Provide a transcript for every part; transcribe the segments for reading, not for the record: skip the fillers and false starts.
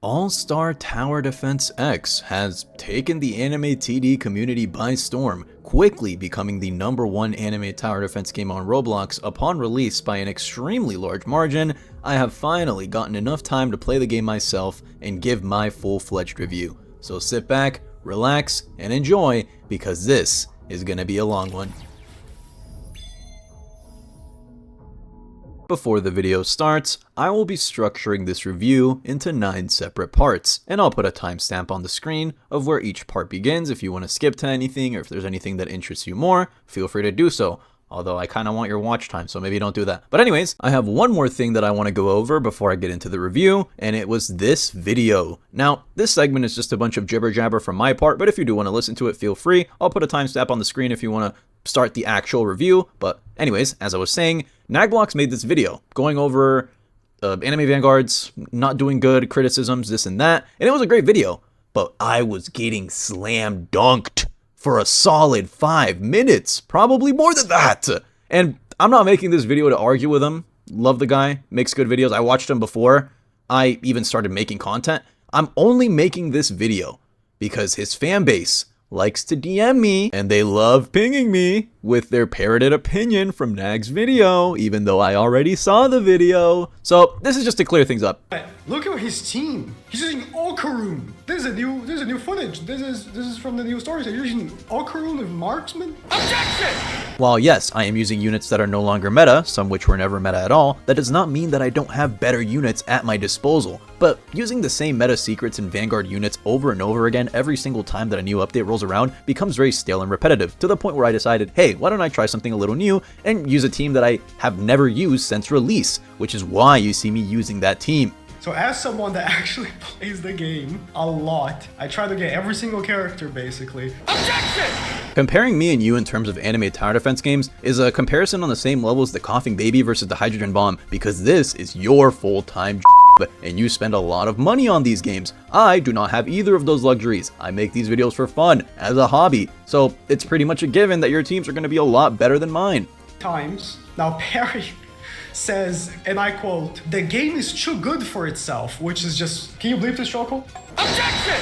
All-Star Tower Defense X has taken the anime TD community by storm, quickly becoming the #1 anime tower defense game on Roblox upon release by an extremely large margin. I have finally gotten enough time to play the game myself and give my full-fledged review. So sit back, relax, and enjoy, because this is gonna be a long one. Before the video starts, I will be structuring this review into 9 separate parts, and I'll put a timestamp on the screen of where each part begins. If you want to skip to anything, or if there's anything that interests you more, feel free to do so. Although I kind of want your watch time, so maybe don't do that. But anyways, I have one more thing that I want to go over before I get into the review, and it was this video. Now, this segment is just a bunch of jibber jabber from my part, but if you do want to listen to it, feel free. I'll put a timestamp on the screen if you want to start the actual review. But anyways, as I was saying, Nagblox made this video going over anime vanguards, not doing good, criticisms, this and that, and it was a great video, but I was getting slam dunked for a solid 5 minutes, probably more than that. And I'm not making this video to argue with him. Love the guy, makes good videos. I watched him before I even started making content. I'm only making this video because his fan base likes to DM me, and they love pinging me with their parroted opinion from Nag's video, even though I already saw the video. So this is just to clear things up. Look at his team. He's using Okaroon. This is a new footage. This is from the new stories. They're using Okaroon with marksman. Objection! While yes, I am using units that are no longer meta, some which were never meta at all, that does not mean that I don't have better units at my disposal. But using the same meta secrets and Vanguard units over and over again every single time that a new update rolls around becomes very stale and repetitive, to the point where I decided, hey, why don't I try something a little new and use a team that I have never used since release, which is why you see me using that team. So as someone that actually plays the game a lot, I try to get every single character basically. Objection! Comparing me and you in terms of anime tower defense games is a comparison on the same level as the coughing baby versus the hydrogen bomb, because this is your full-time job and you spend a lot of money on these games. I do not have either of those luxuries. I make these videos for fun, as a hobby, so it's pretty much a given that your teams are going to be a lot better than mine. Now Perry says, and I quote, "The game is too good for itself," which is just, can you believe this, Shoko? Objection!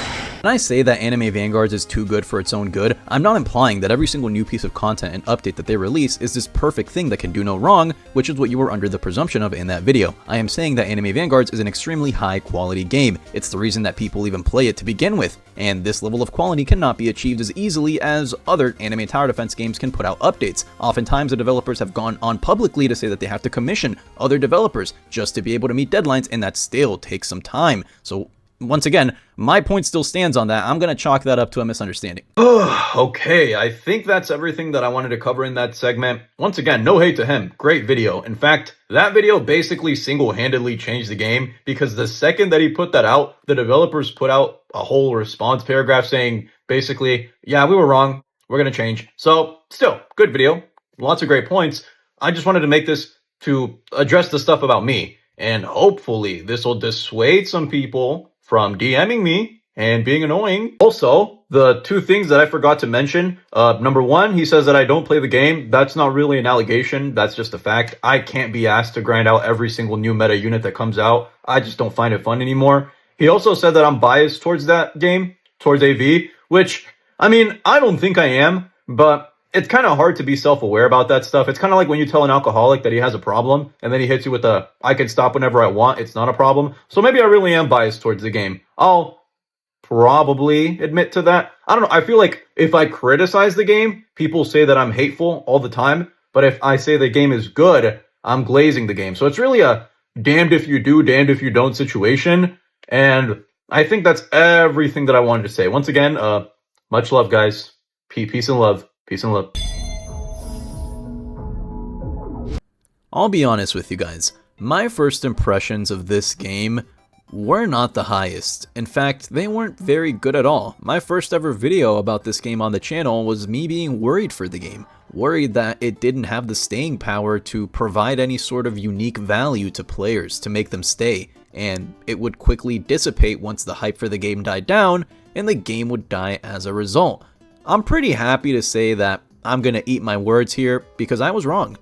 When I say that Anime Vanguards is too good for its own good, I'm not implying that every single new piece of content and update that they release is this perfect thing that can do no wrong, which is what you were under the presumption of in that video. I am saying that Anime Vanguards is an extremely high quality game. It's the reason that people even play it to begin with, and this level of quality cannot be achieved as easily as other anime tower defense games can put out updates. Oftentimes the developers have gone on publicly to say that they have to commission other developers just to be able to meet deadlines, and that still takes some time. So once again, my point still stands on that. I'm going to chalk that up to a misunderstanding. Okay, I think that's everything that I wanted to cover in that segment. Once again, no hate to him. Great video. In fact, that video basically single-handedly changed the game, because the second that he put that out, the developers put out a whole response paragraph saying, basically, yeah, we were wrong. We're going to change. So still, good video. Lots of great points. I just wanted to make this to address the stuff about me. And hopefully this will dissuade some people from DMing me and being annoying. Also, the 2 things that I forgot to mention. Number 1, he says that I don't play the game. That's not really an allegation. That's just a fact. I can't be asked to grind out every single new meta unit that comes out. I just don't find it fun anymore. He also said that I'm biased towards that game, towards AV, which, I mean, I don't think I am, but it's kind of hard to be self-aware about that stuff. It's kind of like when you tell an alcoholic that he has a problem, and then he hits you with a, I can stop whenever I want, it's not a problem. So maybe I really am biased towards the game. I'll probably admit to that. I don't know, I feel like if I criticize the game, people say that I'm hateful all the time. But if I say the game is good, I'm glazing the game. So it's really a damned if you do, damned if you don't situation. And I think that's everything that I wanted to say. Once again, much love, guys. Peace and love. Peace and love. I'll be honest with you guys. My first impressions of this game were not the highest. In fact, they weren't very good at all. My first ever video about this game on the channel was me being worried for the game. Worried that it didn't have the staying power to provide any sort of unique value to players to make them stay. And it would quickly dissipate once the hype for the game died down, and the game would die as a result. I'm pretty happy to say that I'm gonna eat my words here, because I was wrong.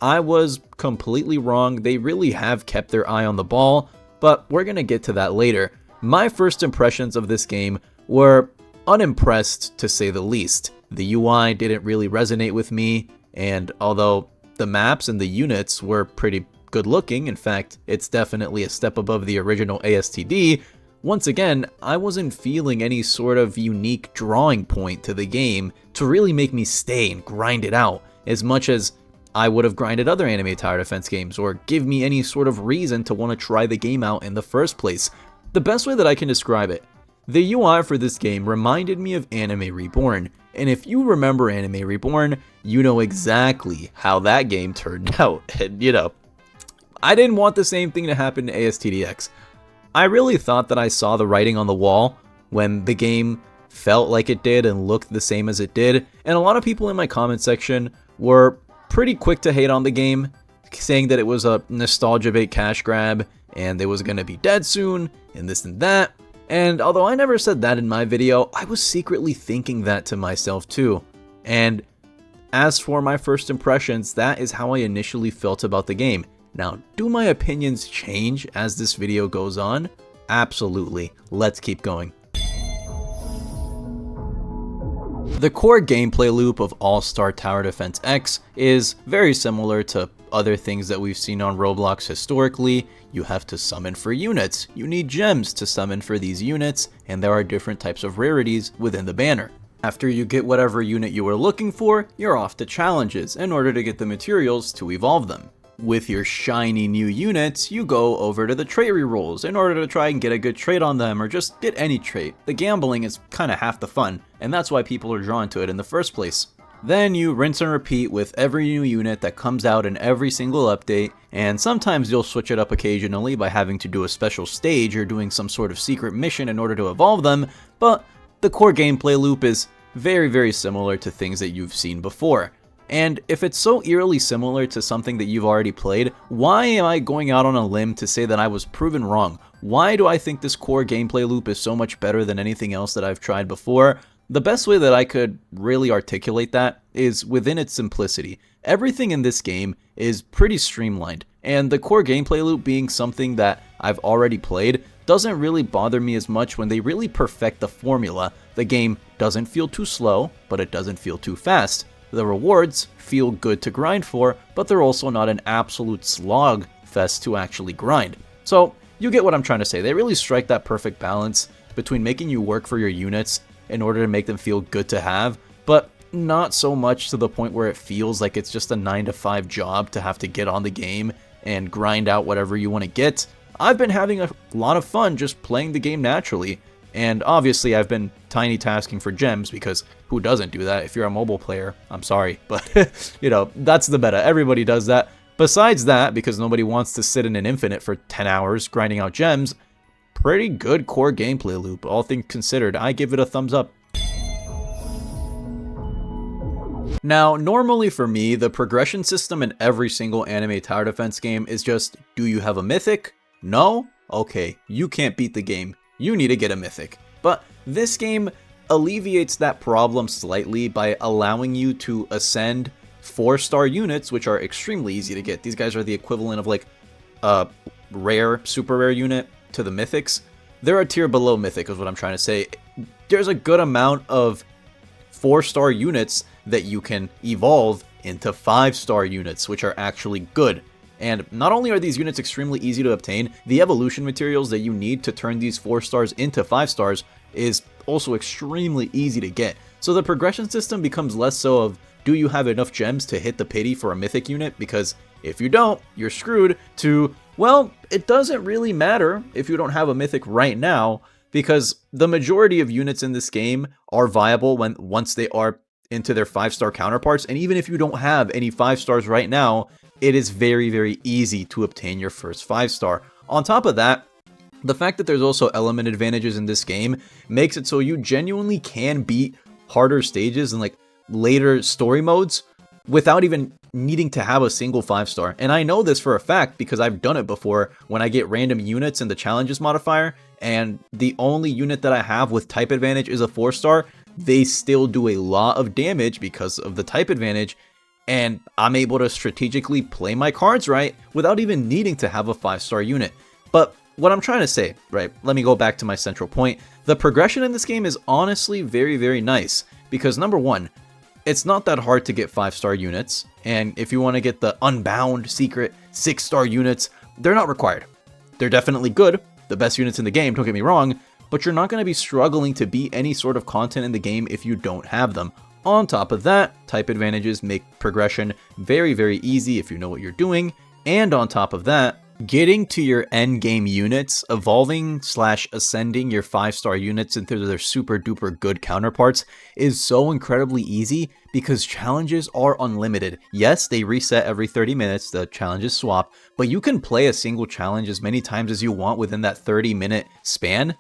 I was completely wrong. They really have kept their eye on the ball, but we're gonna get to that later. My first impressions of this game were unimpressed, to say the least. The UI didn't really resonate with me, and although the maps and the units were pretty good looking, in fact, it's definitely a step above the original ASTD, once again, I wasn't feeling any sort of unique drawing point to the game to really make me stay and grind it out, as much as I would have grinded other anime tower defense games, or give me any sort of reason to want to try the game out in the first place. The best way that I can describe it, the UI for this game reminded me of Anime Reborn, and if you remember Anime Reborn, you know exactly how that game turned out, and I didn't want the same thing to happen to ASTDX. I really thought that I saw the writing on the wall when the game felt like it did and looked the same as it did, and a lot of people in my comment section were pretty quick to hate on the game, saying that it was a nostalgia bait cash grab, and it was gonna be dead soon, and this and that. And although I never said that in my video, I was secretly thinking that to myself too. And as for my first impressions, that is how I initially felt about the game. Now, do my opinions change as this video goes on? Absolutely. Let's keep going. The core gameplay loop of All-Star Tower Defense X is very similar to other things that we've seen on Roblox historically. You have to summon for units, you need gems to summon for these units, and there are different types of rarities within the banner. After you get whatever unit you were looking for, you're off to challenges in order to get the materials to evolve them. With your shiny new units, you go over to the trait rerolls in order to try and get a good trait on them, or just get any trait. The gambling is kinda half the fun, and that's why people are drawn to it in the first place. Then you rinse and repeat with every new unit that comes out in every single update, and sometimes you'll switch it up occasionally by having to do a special stage or doing some sort of secret mission in order to evolve them, but the core gameplay loop is very similar to things that you've seen before. And if it's so eerily similar to something that you've already played, why am I going out on a limb to say that I was proven wrong? Why do I think this core gameplay loop is so much better than anything else that I've tried before? The best way that I could really articulate that is within its simplicity. Everything in this game is pretty streamlined, and the core gameplay loop being something that I've already played doesn't really bother me as much when they really perfect the formula. The game doesn't feel too slow, but it doesn't feel too fast. The rewards feel good to grind for, but they're also not an absolute slog fest to actually grind. So you get what I'm trying to say. They really strike that perfect balance between making you work for your units in order to make them feel good to have, but not so much to the point where it feels like it's just a 9-to-5 job to have to get on the game and grind out whatever you want to get. I've been having a lot of fun just playing the game naturally. And obviously I've been tiny tasking for gems, because who doesn't do that? If you're a mobile player, I'm sorry, but that's the meta. Everybody does that. Besides that, because nobody wants to sit in an infinite for 10 hours grinding out gems, pretty good core gameplay loop. All things considered, I give it a thumbs up. Now, normally for me, the progression system in every single anime tower defense game is just, do you have a mythic? No? Okay, you can't beat the game. You need to get a mythic. But this game alleviates that problem slightly by allowing you to ascend 4-star units, which are extremely easy to get. These guys are the equivalent of like a rare, super rare unit to the mythics. They're a tier below mythic is what I'm trying to say. There's a good amount of 4-star units that you can evolve into 5-star units, which are actually good. And not only are these units extremely easy to obtain, the evolution materials that you need to turn these 4 stars into 5 stars is also extremely easy to get. So the progression system becomes less so of, do you have enough gems to hit the pity for a mythic unit? Because if you don't, you're screwed, to, well, it doesn't really matter if you don't have a mythic right now, because the majority of units in this game are viable once they are into their 5-star counterparts. And even if you don't have any 5 stars right now, it is very easy to obtain your first 5-star. On top of that, the fact that there's also element advantages in this game makes it so you genuinely can beat harder stages and like later story modes without even needing to have a single 5-star. And I know this for a fact because I've done it before when I get random units in the challenges modifier, and the only unit that I have with type advantage is a 4-star. They still do a lot of damage because of the type advantage, and I'm able to strategically play my cards right without even needing to have a 5-star unit. But what I'm trying to say, right, let me go back to my central point. The progression in this game is honestly very, very nice, because number one, it's not that hard to get 5-star units, and if you want to get the unbound secret 6-star units, they're not required. They're definitely good, the best units in the game, don't get me wrong, but you're not going to be struggling to beat any sort of content in the game if you don't have them. On top of that, type advantages make progression very, very easy if you know what you're doing, and on top of that, getting to your end game units, evolving / ascending your 5-star units into their super duper good counterparts is so incredibly easy because challenges are unlimited. Yes, they reset every 30 minutes, the challenges swap, but you can play a single challenge as many times as you want within that 30-minute span.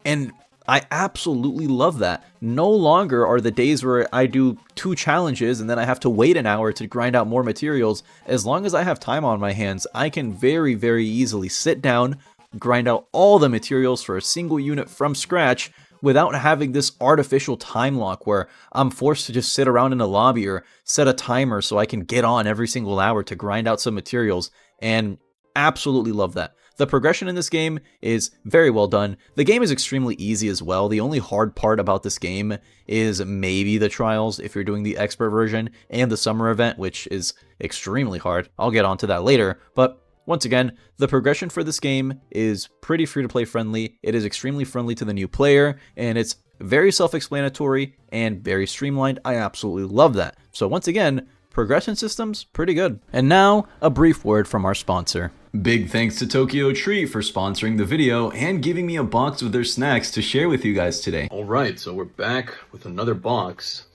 And I absolutely love that. No longer are the days where I do 2 challenges and then I have to wait an hour to grind out more materials. As long as I have time on my hands, I can very, very easily sit down, grind out all the materials for a single unit from scratch without having this artificial time lock where I'm forced to just sit around in a lobby or set a timer so I can get on every single hour to grind out some materials, and absolutely love that. The progression in this game is very well done. The game is extremely easy as well. The only hard part about this game is maybe the trials if you're doing the expert version, and the summer event, which is extremely hard. I'll get onto that later, but once again, the progression for this game is pretty free-to-play friendly. It is extremely friendly to the new player, and it's very self-explanatory and very streamlined. I absolutely love that. So once again, progression system's pretty good. And now, a brief word from our sponsor. Big thanks to Tokyo Treat for sponsoring the video and giving me a box with their snacks to share with you guys today. Alright, so we're back with another box.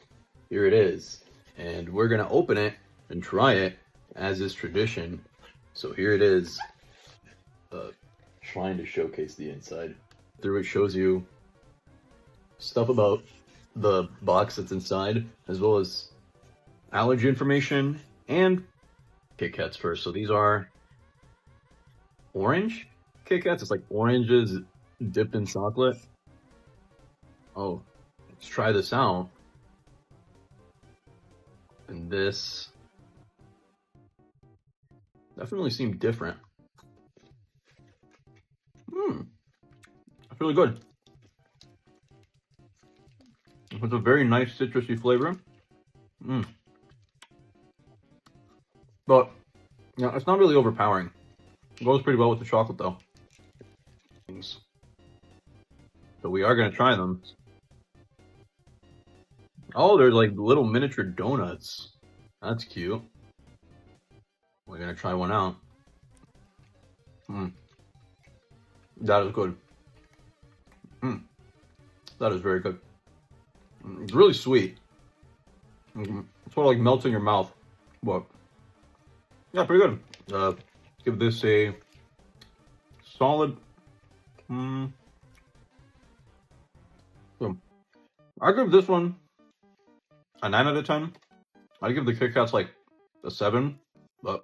Here it is. And we're gonna open it and try it, as is tradition. So here it is. Trying to showcase the inside. Through it shows you stuff about the box that's inside, as well as allergy information and Kit Kats first. So these are orange Kit Kats. It's like oranges dipped in chocolate. Oh, let's try this out. And this definitely seemed different. That's really good. It's a very nice citrusy flavor. But yeah, it's not really overpowering. It goes pretty well with the chocolate though. So we are gonna try them. Oh, they're like little miniature donuts. That's cute. We're gonna try one out. That is good. That is very good. It's really sweet. It's sort of like melts in your mouth. But yeah, pretty good. Give this a solid. I give this one a 9 out of 10. I give the Kit Kats like a 7, but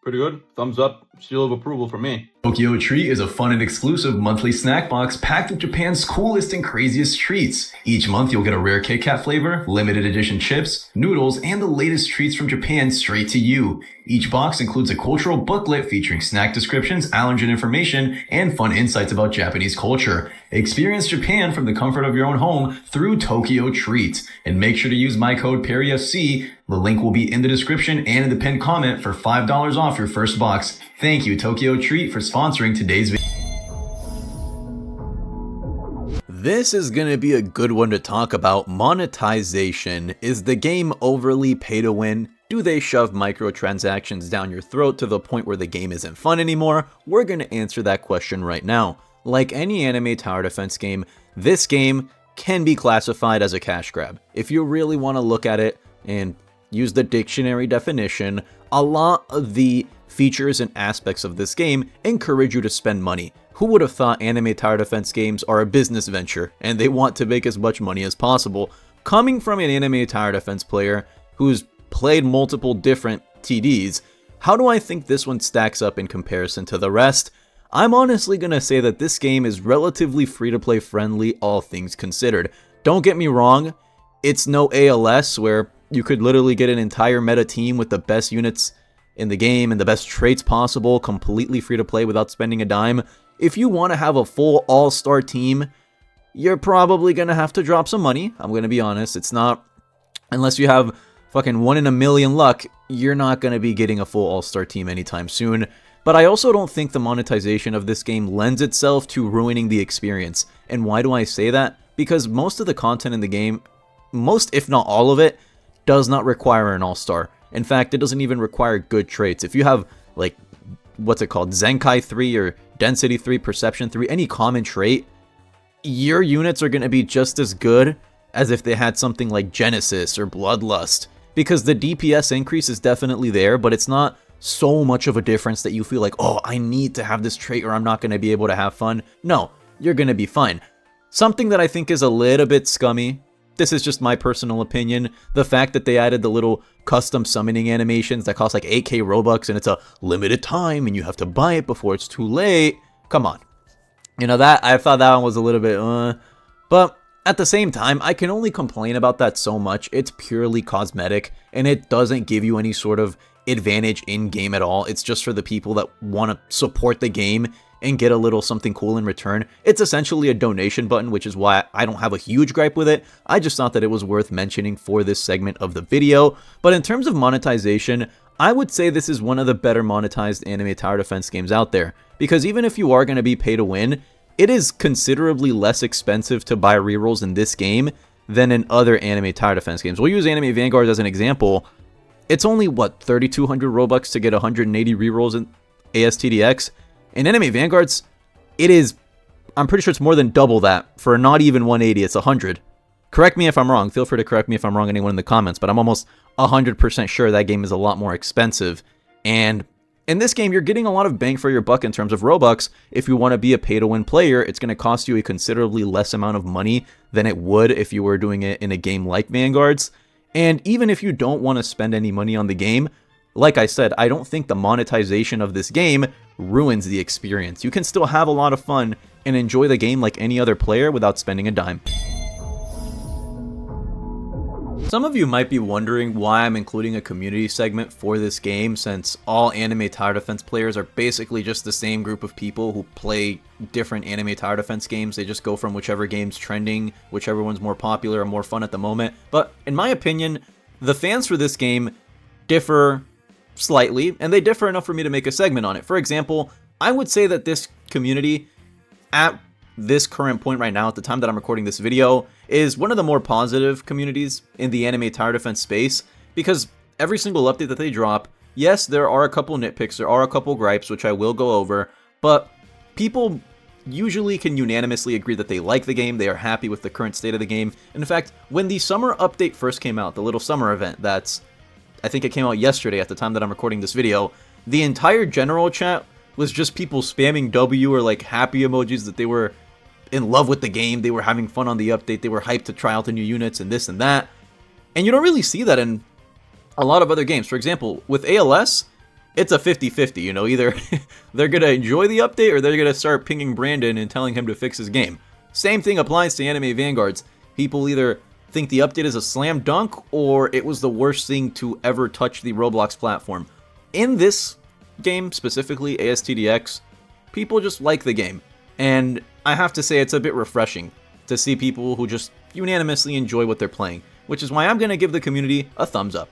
pretty good. Thumbs up, seal of approval for me. Tokyo Treat is a fun and exclusive monthly snack box packed with Japan's coolest and craziest treats. Each month you'll get a rare Kit Kat flavor, limited edition chips, noodles, and the latest treats from Japan straight to you. Each box includes a cultural booklet featuring snack descriptions, allergen information, and fun insights about Japanese culture. Experience Japan from the comfort of your own home through Tokyo Treat. And make sure to use my code PERRYFC. The link will be in the description and in the pinned comment for $5 off your first box. Thank you, Tokyo Treat, for sponsoring today's video. This is gonna be a good one to talk about. Monetization. Is the game overly pay to win? Do they shove microtransactions down your throat to the point where the game isn't fun anymore? We're gonna answer that question right now. Like any anime tower defense game, this game can be classified as a cash grab. If you really want to look at it and use the dictionary definition, a lot of the features and aspects of this game encourage you to spend money. Who would have thought anime tower defense games are a business venture and they want to make as much money as possible? Coming from an anime tower defense player who's played multiple different TDs, how do I think this one stacks up in comparison to the rest? I'm honestly gonna say that this game is relatively free-to-play friendly, all things considered. Don't get me wrong, it's no ALS where you could literally get an entire meta team with the best units in the game and the best traits possible, completely free to play without spending a dime. if you want to have a full all-star team, you're probably going to have to drop some money. I'm going to be honest. It's not, unless you have fucking 1 in a million luck, you're not going to be getting a full all-star team anytime soon. But I also don't think the monetization of this game lends itself to ruining the experience. And why do I say that? Because most of the content in the game, most if not all of it, does not require an all-star. In fact, it doesn't even require good traits. If you have, like, what's it called, Zenkai 3 or Density 3, Perception 3, any common trait, your units are going to be just as good as if they had something like Genesis or Bloodlust. Because the DPS increase is definitely there, but it's not so much of a difference that you feel like, oh, I need to have this trait or I'm not going to be able to have fun. No, you're going to be fine. Something that I think is a little bit scummy, this is just my personal opinion, the fact that they added the little custom summoning animations that cost like 8k Robux and it's a limited time and you have to buy it before it's too late. Come on. You know, that I thought that one was a little bit, but at the same time, I can only complain about that so much. It's purely cosmetic and it doesn't give you any sort of advantage in game at all. It's just for the people that want to support the game and get a little something cool in return. It's essentially a donation button, which is why I don't have a huge gripe with it. I just thought that it was worth mentioning for this segment of the video. But in terms of monetization, I would say this is one of the better monetized anime tower defense games out there. Because even if you are going to be pay to win, it is considerably less expensive to buy rerolls in this game than in other anime tower defense games. We'll use Anime Vanguard as an example. It's only, what, 3,200 Robux to get 180 rerolls in ASTDX? In Anime Vanguards, it is, I'm pretty sure it's more than double that. For not even 180, it's 100. Correct me if I'm wrong. Feel free to correct me if I'm wrong, anyone in the comments, but I'm almost 100% sure that game is a lot more expensive. And in this game, you're getting a lot of bang for your buck in terms of Robux. If you want to be a pay-to-win player, it's going to cost you a considerably less amount of money than it would if you were doing it in a game like Vanguard's. And even if you don't want to spend any money on the game, like I said, I don't think the monetization of this game ruins the experience. You can still have a lot of fun and enjoy the game like any other player without spending a dime. Some of you might be wondering why I'm including a community segment for this game, since all anime tower defense players are basically just the same group of people who play different anime tower defense games. They just go from whichever game's trending, whichever one's more popular or more fun at the moment. But in my opinion, the fans for this game differ slightly, and they differ enough for me to make a segment on it. For example, I would say that this community, at this current point right now, at the time that I'm recording this video, is one of the more positive communities in the anime tower defense space, because every single update that they drop, yes, there are a couple nitpicks, there are a couple gripes, which I will go over, but people usually can unanimously agree that they like the game, they are happy with the current state of the game. In fact, when the summer update first came out, the little summer event that's, I think it came out yesterday at the time that I'm recording this video, the entire general chat was just people spamming W or like happy emojis that they were in love with the game, they were having fun on the update, they were hyped to try out the new units and this and that. And you don't really see that in a lot of other games. For example, with ALS, it's a 50-50, you know, either they're going to enjoy the update or they're going to start pinging Brandon and telling him to fix his game. Same thing applies to Anime Vanguards. People either think the update is a slam dunk or it was the worst thing to ever touch the Roblox platform. In this game, specifically ASTDX, people just like the game. And I have to say it's a bit refreshing to see people who just unanimously enjoy what they're playing, which is why I'm going to give the community a thumbs up.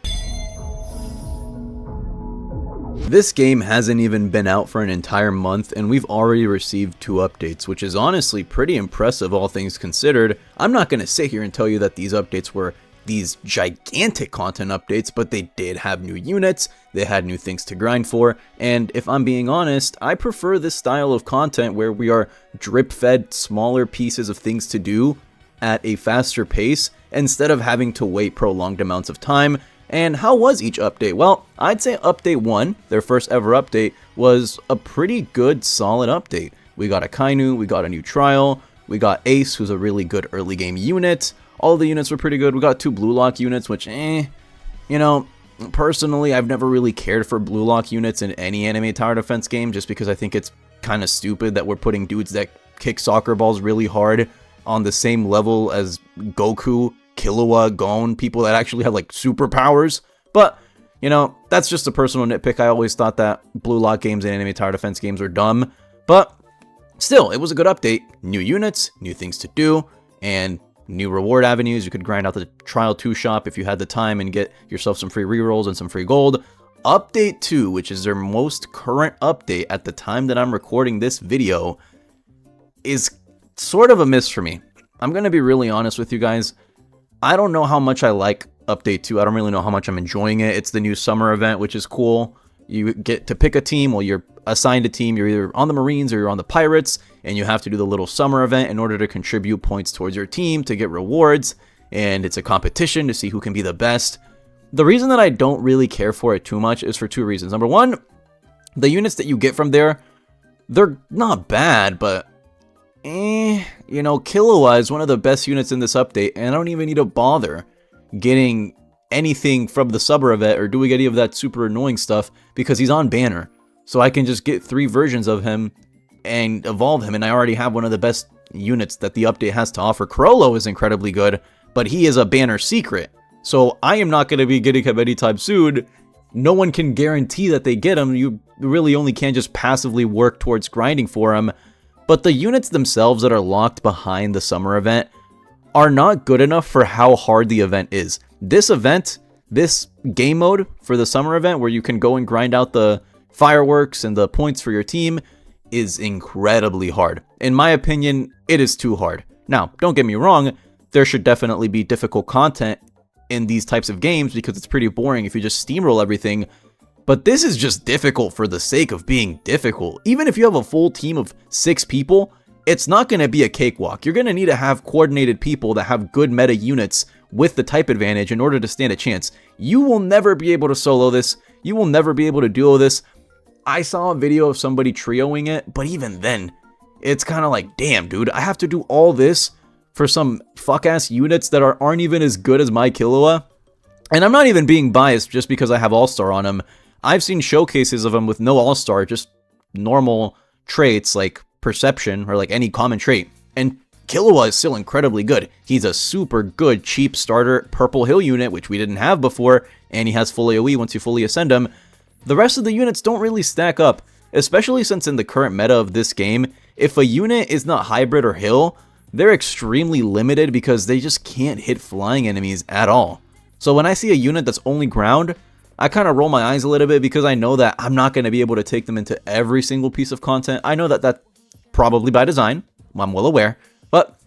This game hasn't even been out for an entire month and we've already received 2 updates, which is honestly pretty impressive all things considered. I'm not going to sit here and tell you that these updates were these gigantic content updates, but they did have new units, they had new things to grind for, and if I'm being honest, I prefer this style of content where we are drip-fed smaller pieces of things to do at a faster pace instead of having to wait prolonged amounts of time. And how was each update? Well, I'd say update 1, their first ever update, was a pretty good solid update. We got a Kainu, we got a new trial, we got Ace, who's a really good early game unit. All the units were pretty good. We got 2 Blue Lock units, which, you know, personally, I've never really cared for Blue Lock units in any anime tower defense game, just because I think it's kind of stupid that we're putting dudes that kick soccer balls really hard on the same level as Goku, Killua, Gon, people that actually have, like, superpowers. But, you know, that's just a personal nitpick. I always thought that Blue Lock games and anime tower defense games are dumb. But Still, it was a good update. New units, new things to do, and new reward avenues. You could grind out the Trial 2 shop if you had the time and get yourself some free rerolls and some free gold. Update 2, which is their most current update at the time that I'm recording this video, is sort of a miss for me. I'm going to be really honest with you guys. I don't know how much I like Update 2. I don't really know how much I'm enjoying it. It's the new summer event, which is cool. You get to pick a team. Well, you're assigned a team. You're either on the Marines or you're on the Pirates, and you have to do the little summer event in order to contribute points towards your team to get rewards, and it's a competition to see who can be the best. The reason that I don't really care for it too much is for two reasons. Number one, the units that you get from there, they're not bad, but you know, Killua is one of the best units in this update, and I don't even need to bother getting anything from the summer event or doing any of that super annoying stuff because he's on banner. So I can just get 3 versions of him and evolve him, and I already have one of the best units that the update has to offer. Crollo is incredibly good, but he is a banner secret. So I am not going to be getting him anytime soon. No one can guarantee that they get him. You really only can just passively work towards grinding for him. But the units themselves that are locked behind the summer event are not good enough for how hard the event is. This event, this game mode for the summer event where you can go and grind out the fireworks and the points for your team, is incredibly hard. In my opinion, it is too hard. Now, don't get me wrong, there should definitely be difficult content in these types of games because it's pretty boring if you just steamroll everything. But this is just difficult for the sake of being difficult. Even if you have a full team of 6 people, it's not going to be a cakewalk. You're going to need to have coordinated people that have good meta units with the type advantage in order to stand a chance. You will never be able to solo this. You will never be able to duo this. I saw a video of somebody trioing it, but even then, it's kind of like, damn, dude, I have to do all this for some fuck-ass units that aren't even as good as my Killua. And I'm not even being biased just because I have All-Star on him. I've seen showcases of him with no All-Star, just normal traits like Perception or like any common trait. And Killua is still incredibly good. He's a super good, cheap starter Purple Hill unit, which we didn't have before, and he has full AoE once you fully ascend him. The rest of the units don't really stack up, especially since in the current meta of this game, if a unit is not hybrid or hill, they're extremely limited because they just can't hit flying enemies at all. So when I see a unit that's only ground, I kind of roll my eyes a little bit because I know that I'm not going to be able to take them into every single piece of content. I know that that's probably by design. I'm well aware. But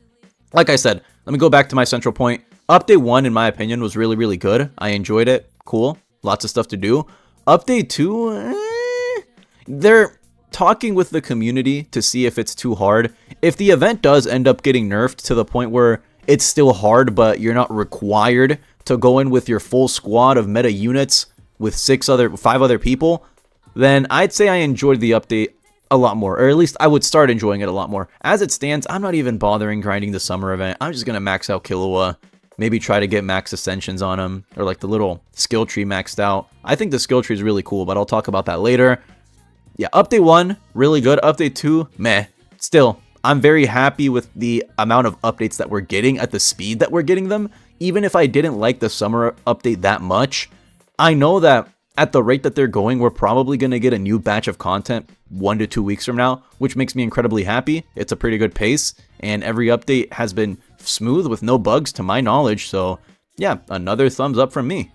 like I said, let me go back to my central point. Update 1, in my opinion, was really, really good. I enjoyed it. Cool. Lots of stuff to do. Update 2, they're talking with the community to see if it's too hard. If the event does end up getting nerfed to the point where it's still hard, but you're not required to go in with your full squad of meta units with 5 other people, then I'd say I enjoyed the update a lot more, or at least I would start enjoying it a lot more. As it stands, I'm not even bothering grinding the summer event. I'm just going to max out Killua, maybe try to get max ascensions on him, or like the little skill tree maxed out. I think the skill tree is really cool, but I'll talk about that later. Yeah, update 1, really good. Update 2, meh. Still, I'm very happy with the amount of updates that we're getting at the speed that we're getting them. Even if I didn't like the summer update that much, I know that at the rate that they're going, we're probably going to get a new batch of content 1 to 2 weeks from now, which makes me incredibly happy. It's a pretty good pace, and every update has been smooth with no bugs to my knowledge. So yeah, another thumbs up from me.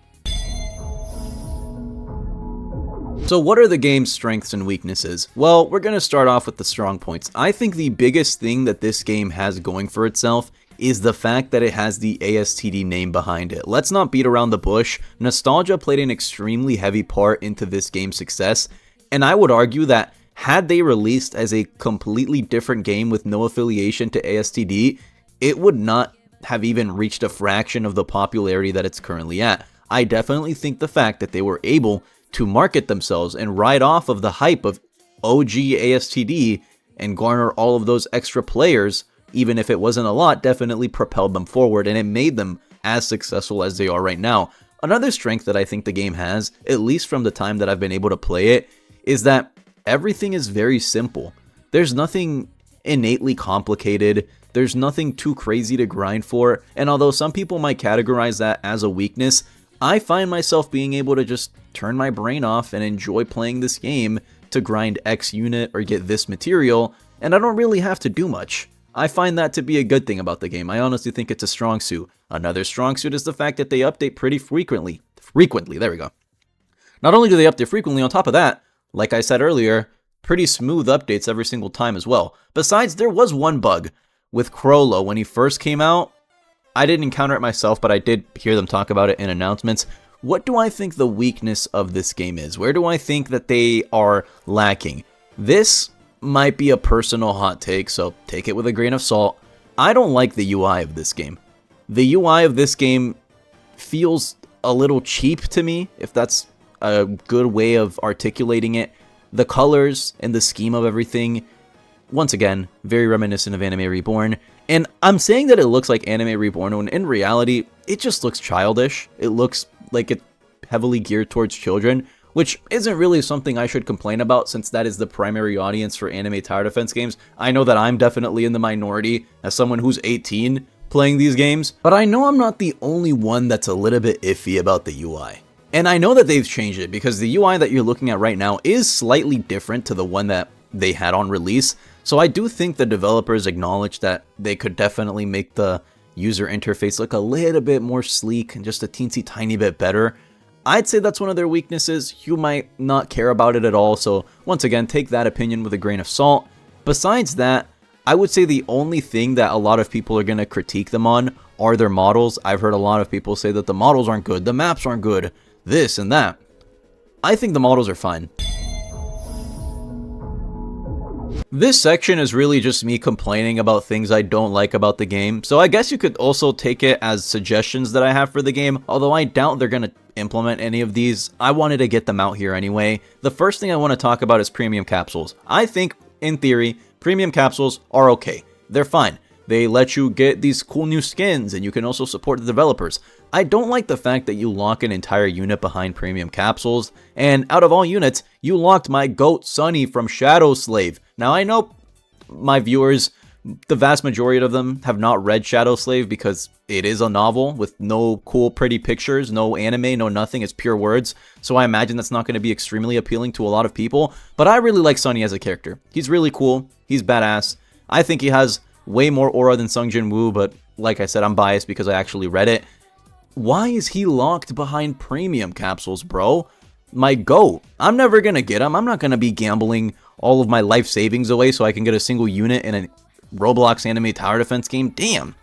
So what are the game's strengths and weaknesses? Well, we're going to start off with the strong points. I think the biggest thing that this game has going for itself is the fact that it has the ASTD name behind it. Let's not beat around the bush. Nostalgia played an extremely heavy part into this game's success, and I would argue that had they released as a completely different game with no affiliation to ASTD, it would not have even reached a fraction of the popularity that it's currently at. I definitely think the fact that they were able to market themselves and ride off of the hype of OG ASTD and garner all of those extra players, even if it wasn't a lot, definitely propelled them forward, and it made them as successful as they are right now. Another strength that I think the game has, at least from the time that I've been able to play it, is that everything is very simple. There's nothing innately complicated, there's nothing too crazy to grind for, and although some people might categorize that as a weakness, I find myself being able to just turn my brain off and enjoy playing this game to grind X unit or get this material, and I don't really have to do much. I find that to be a good thing about the game. I honestly think it's a strong suit. Another strong suit is the fact that they update pretty frequently. There we go. Not only do they update frequently, on top of that, like I said earlier, pretty smooth updates every single time as well. Besides, there was one bug with Crollo when he first came out. I didn't encounter it myself, but I did hear them talk about it in announcements. What do I think the weakness of this game is? Where do I think that they are lacking? This might be a personal hot take, so take it with a grain of salt. I don't like the UI of this game. The UI of this game feels a little cheap to me, if that's a good way of articulating it. The colors and the scheme of everything, once again, very reminiscent of Anime Reborn. And I'm saying that it looks like Anime Reborn when in reality, it just looks childish. It looks like it's heavily geared towards children, which isn't really something I should complain about since that is the primary audience for anime tower defense games. I know that I'm definitely in the minority as someone who's 18 playing these games, but I know I'm not the only one that's a little bit iffy about the UI. And I know that they've changed it because the UI that you're looking at right now is slightly different to the one that they had on release. So I do think the developers acknowledge that they could definitely make the user interface look a little bit more sleek and just a teensy tiny bit better. I'd say that's one of their weaknesses. You might not care about it at all, so once again, take that opinion with a grain of salt. Besides that, I would say the only thing that a lot of people are going to critique them on are their models. I've heard a lot of people say that the models aren't good, the maps aren't good, this and that. I think the models are fine. This section is really just me complaining about things I don't like about the game, so I guess you could also take it as suggestions that I have for the game, although I doubt they're going to implement any of these. I wanted to get them out here anyway. The first thing I want to talk about is premium capsules. I think, in theory, premium capsules are okay. They're fine. They let you get these cool new skins, and you can also support the developers. I don't like the fact that you lock an entire unit behind premium capsules, and out of all units, you locked my GOAT Sunny from Shadow Slave. Now I know my viewers, the vast majority of them have not read Shadow Slave because it is a novel with no cool pretty pictures, no anime, no nothing, it's pure words. So I imagine that's not going to be extremely appealing to a lot of people, but I really like Sunny as a character. He's really cool, he's badass. I think he has way more aura than Sung Jin Woo, but like I said, I'm biased because I actually read it. Why is he locked behind premium capsules, bro? My GOAT. I'm never gonna get him. I'm not gonna be gambling all of my life savings away so I can get a single unit in a Roblox anime tower defense game. Damn.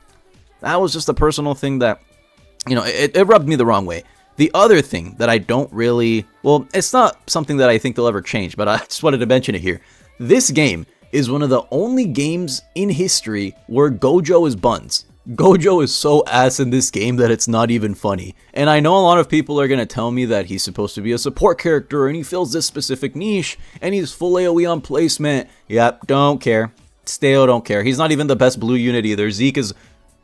That was just a personal thing that, you know, it rubbed me the wrong way. The other thing that I don't really, well, it's not something that I think they'll ever change, but I just wanted to mention it here. This game is one of the only games in history where Gojo is buns. Gojo is so ass in this game that it's not even funny. And I know a lot of people are going to tell me that he's supposed to be a support character and he fills this specific niche and he's full AoE on placement. Yep, don't care. Still don't care. He's not even the best blue unit either. Zeke is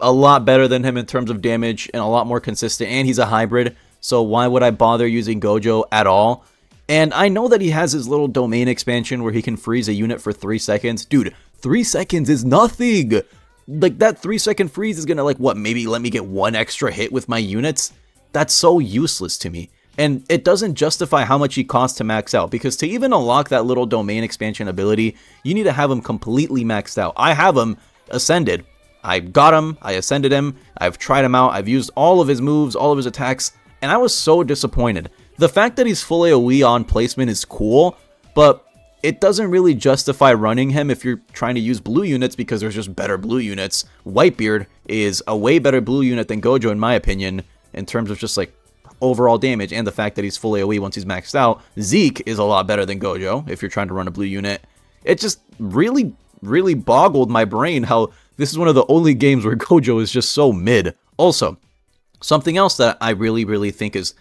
a lot better than him in terms of damage and a lot more consistent, and he's a hybrid. So why would I bother using Gojo at all? And I know that he has his little domain expansion where he can freeze a unit for 3 seconds. Dude, 3 seconds is nothing. Like, that 3-second freeze is gonna, like, what, maybe let me get 1 extra hit with my units? That's so useless to me. And it doesn't justify how much he costs to max out, because to even unlock that little domain expansion ability, you need to have him completely maxed out. I have him ascended. I got him, I ascended him, I've tried him out, I've used all of his moves, all of his attacks, and I was so disappointed. The fact that he's full AoE on placement is cool, but it doesn't really justify running him if you're trying to use blue units because there's just better blue units. Whitebeard is a way better blue unit than Gojo in my opinion, in terms of just like overall damage and the fact that he's full AoE once he's maxed out. Zeke is a lot better than Gojo if you're trying to run a blue unit. It just really boggled my brain how this is one of the only games where Gojo is just so mid. Also, something else that I really think is,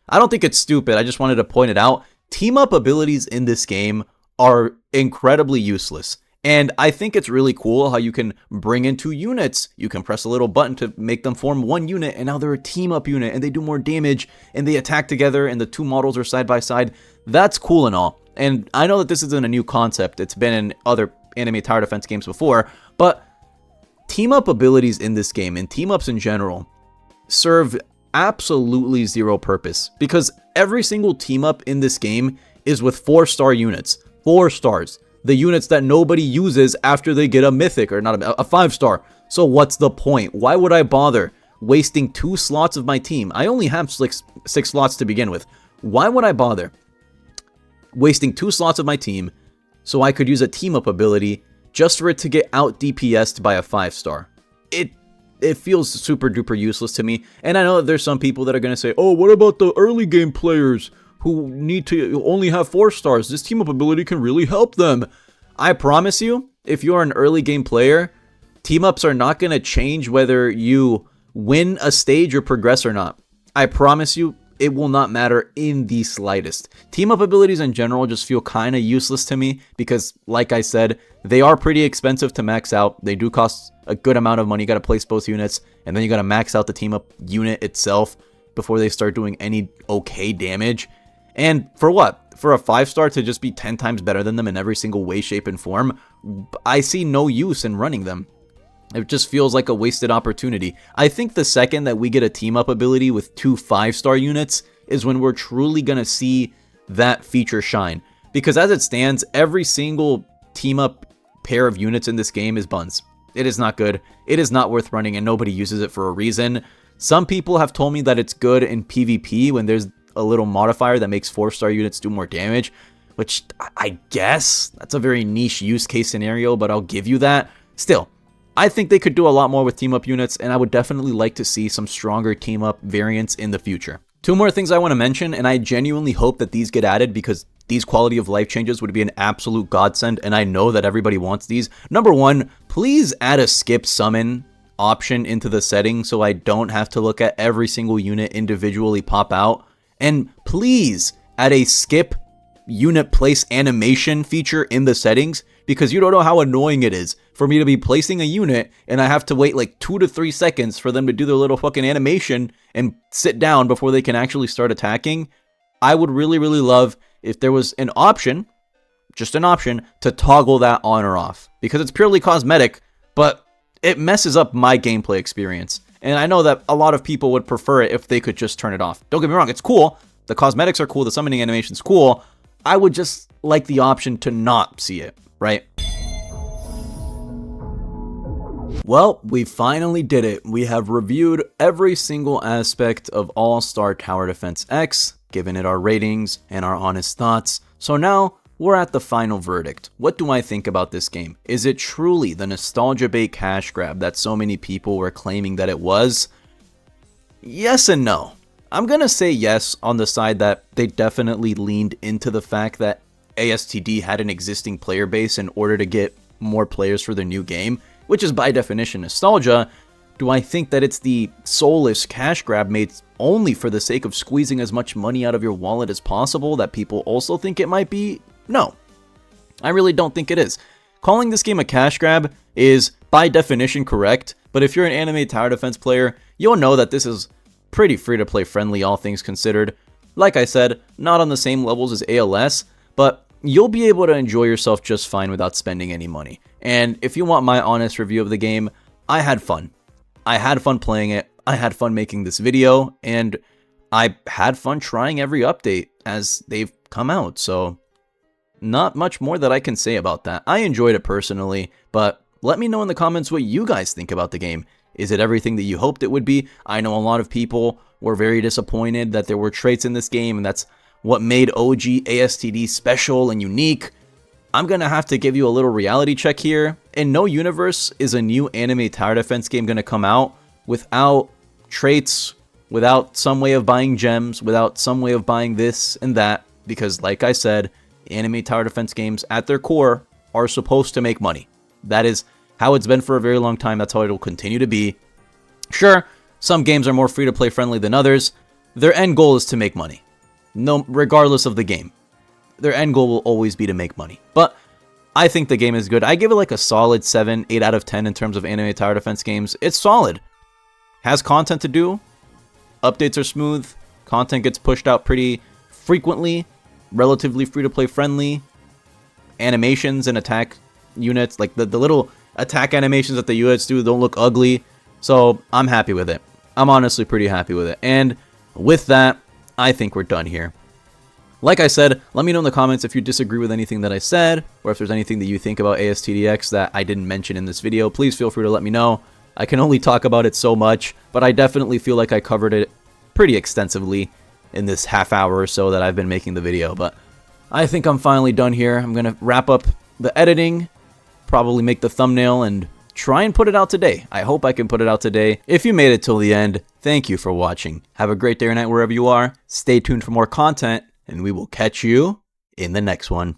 I don't think it's stupid, I just wanted to point it out. Team up abilities in this game are incredibly useless. And I think it's really cool how you can bring in 2 units. You can press a little button to make them form 1 unit, and now they're a team up unit, and they do more damage, and they attack together, and the 2 models are side by side. That's cool and all. And I know that this isn't a new concept. It's been in other anime tower defense games before, but team up abilities in this game, and team ups in general, serve absolutely zero purpose, because every single team up in this game is with 4-star units. 4 stars. the units that nobody uses after they get a mythic, or not a 5-star. So what's the point? Why would I bother wasting 2 slots of my team? I only have 6 slots to begin with. Why would I bother wasting 2 slots of my team so I could use a team up ability just for it to get out DPS'd by a 5-star? It feels super duper useless to me. And I know that there's some people that are going to say, oh, what about the early game players who need to only have 4 stars? This team up ability can really help them. I promise you, if you're an early game player, team ups are not going to change whether you win a stage or progress or not. I promise you, it will not matter in the slightest. Team up abilities in general just feel kind of useless to me because, like I said, they are pretty expensive to max out. They do cost a good amount of money. You got to place both units, and then you got to max out the team up unit itself before they start doing any okay damage. And for what? For a 5-star to just be 10 times better than them in every single way, shape, and form? I see no use in running them. It just feels like a wasted opportunity. I think the second that we get a team up ability with 2 5-star units is when we're truly going to see that feature shine. Because as it stands, every single team up pair of units in this game is buns. It is not good. It is not worth running, and nobody uses it for a reason. Some people have told me that it's good in PvP when there's a little modifier that makes 4-star units do more damage, which I guess that's a very niche use case scenario, but I'll give you that. Still, I think they could do a lot more with team up units, and I would definitely like to see some stronger team up variants in the future. 2 more things I want to mention, and I genuinely hope that these get added because these quality of life changes would be an absolute godsend, and I know that everybody wants these. Number 1, please add a skip summon option into the settings so I don't have to look at every single unit individually pop out. And please add a skip unit place animation feature in the settings, because you don't know how annoying it is for me to be placing a unit and I have to wait like 2 to 3 seconds for them to do their little fucking animation and sit down before they can actually start attacking. I would really, really love if there was an option, just an option, to toggle that on or off, because it's purely cosmetic, but it messes up my gameplay experience. And I know that a lot of people would prefer it if they could just turn it off. Don't get me wrong, it's cool. The cosmetics are cool. The summoning animation's cool. I would just like the option to not see it, right? Well, we finally did it. We have reviewed every single aspect of All-Star Tower Defense X, given it our ratings and our honest thoughts. So now we're at the final verdict. What do I think about this game? Is it truly the nostalgia bait cash grab that so many people were claiming that it was? Yes and no. I'm gonna say yes on the side that they definitely leaned into the fact that ASTD had an existing player base in order to get more players for their new game, which is by definition nostalgia. Do I think that it's the soulless cash grab made only for the sake of squeezing as much money out of your wallet as possible that people also think it might be? No, I really don't think it is. Calling this game a cash grab is by definition correct, but if you're an anime tower defense player, you'll know that this is pretty free-to-play friendly, all things considered. Like I said, not on the same levels as ALS, but you'll be able to enjoy yourself just fine without spending any money. And if you want my honest review of the game, I had fun. I had fun playing it, I had fun making this video, and I had fun trying every update as they've come out, so not much more that I can say about that. I enjoyed it personally, but let me know in the comments what you guys think about the game. Is it everything that you hoped it would be? I know a lot of people were very disappointed that there were traits in this game, and that's what made OG ASTD special and unique. I'm gonna have to give you a little reality check here. In no universe is a new anime tower defense game gonna come out without traits, without some way of buying gems, without some way of buying this and that, because like I said, anime tower defense games at their core are supposed to make money. That is how it's been for a very long time. That's how it'll continue to be. Sure, some games are more free-to-play friendly than others. Their end goal is to make money. No, regardless of the game. Their end goal will always be to make money. But I think the game is good. I give it like a solid 7, 8 out of 10 in terms of anime tower defense games. It's solid. Has content to do. Updates are smooth. Content gets pushed out pretty frequently. Relatively free-to-play friendly. Animations and attack units, like the little attack animations that the units do, don't look ugly. So I'm happy with it. I'm honestly pretty happy with it. And with that, I think we're done here. Like I said, let me know in the comments if you disagree with anything that I said, or if there's anything that you think about ASTDX that I didn't mention in this video. Please feel free to let me know. I can only talk about it so much, but I definitely feel like I covered it pretty extensively in this half hour or so that I've been making the video. But I think I'm finally done here. I'm going to wrap up the editing, probably make the thumbnail, and try and put it out today. I hope I can put it out today. If you made it till the end, thank you for watching. Have a great day or night wherever you are. Stay tuned for more content, and we will catch you in the next one.